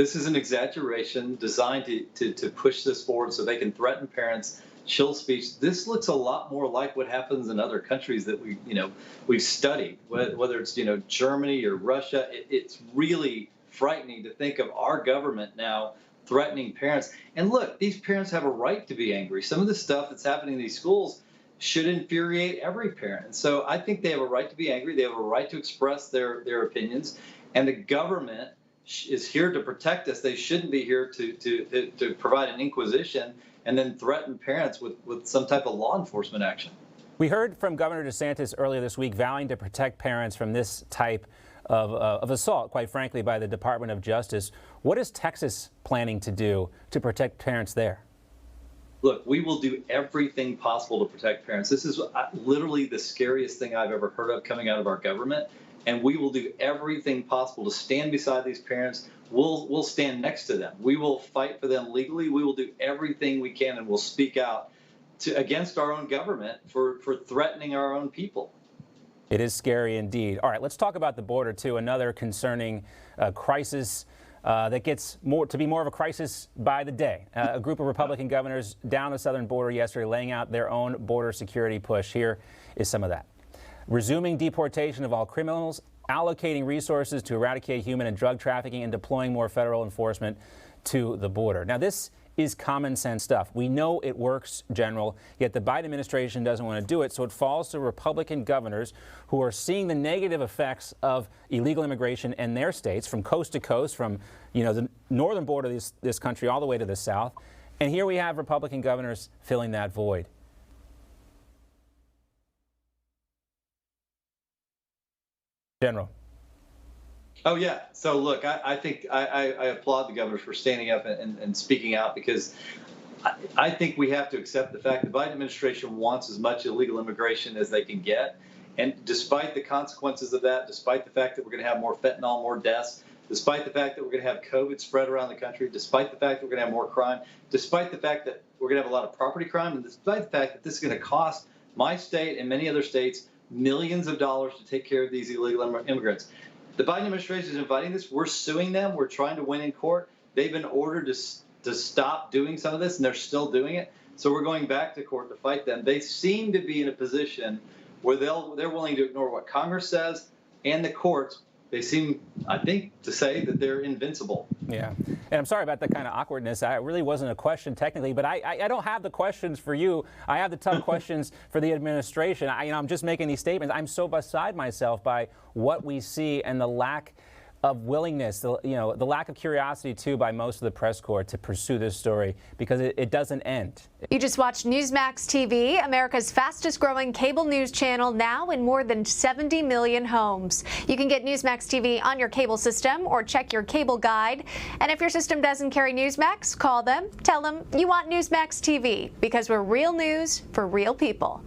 This is an exaggeration designed to push this forward so they can threaten parents, chill speech. This looks a lot more like what happens in other countries that we've studied, whether it's Germany or Russia. It's really frightening to think of our government now threatening parents. And look, these parents have a right to be angry. Some of the stuff that's happening in these schools should infuriate every parent. And so I think they have a right to be angry. They have a right to express their opinions. And the government is here to protect us. They shouldn't be here to provide an inquisition and then threaten parents with some type of law enforcement action. We heard from Governor DeSantis earlier this week vowing to protect parents from this type of assault, quite frankly, by the Department of Justice. What is Texas planning to do to protect parents there? Look, we will do everything possible to protect parents. This is literally the scariest thing I've ever heard of coming out of our government. And we will do everything possible to stand beside these parents. We'll stand next to them. We will fight for them legally. We will do everything we can, and we'll speak out against our own government for threatening our own people. It is scary indeed. All right, let's talk about the border, too. Another concerning crisis that gets to be more of a crisis by the day. A group of Republican governors down the southern border yesterday laying out their own border security push. Here is some of that. Resuming deportation of all criminals, allocating resources to eradicate human and drug trafficking, and deploying more federal enforcement to the border. Now, this is common sense stuff. We know it works, General, yet the Biden administration doesn't want to do it, so it falls to Republican governors who are seeing the negative effects of illegal immigration in their states from coast to coast, from the northern border of this country all the way to the south. And here we have Republican governors filling that void. General. Oh, yeah. So, look, I think I applaud the governors for standing up and speaking out, because I think we have to accept the fact the Biden administration wants as much illegal immigration as they can get. And despite the consequences of that, despite the fact that we're going to have more fentanyl, more deaths, despite the fact that we're going to have COVID spread around the country, despite the fact that we're going to have more crime, despite the fact that we're going to have a lot of property crime, and despite the fact that this is going to cost my state and many other states millions of dollars to take care of these illegal immigrants. The Biden administration is inviting this. We're suing them. We're trying to win in court. They've been ordered to stop doing some of this, and they're still doing it. So we're going back to court to fight them. They seem to be in a position where they're willing to ignore what Congress says and the courts. They seem, I think, to say that they're invincible. Yeah. And I'm sorry about that kind of awkwardness. It really wasn't a question technically, but I don't have the questions for you. I have the tough questions for the administration. I'm just making these statements. I'm so beside myself by what we see and the lack of willingness, the lack of curiosity, too, by most of the press corps to pursue this story, because it doesn't end. You just watched Newsmax TV, America's fastest growing cable news channel, now in more than 70 million homes. You can get Newsmax TV on your cable system or check your cable guide. And if your system doesn't carry Newsmax, call them, tell them you want Newsmax TV, because we're real news for real people.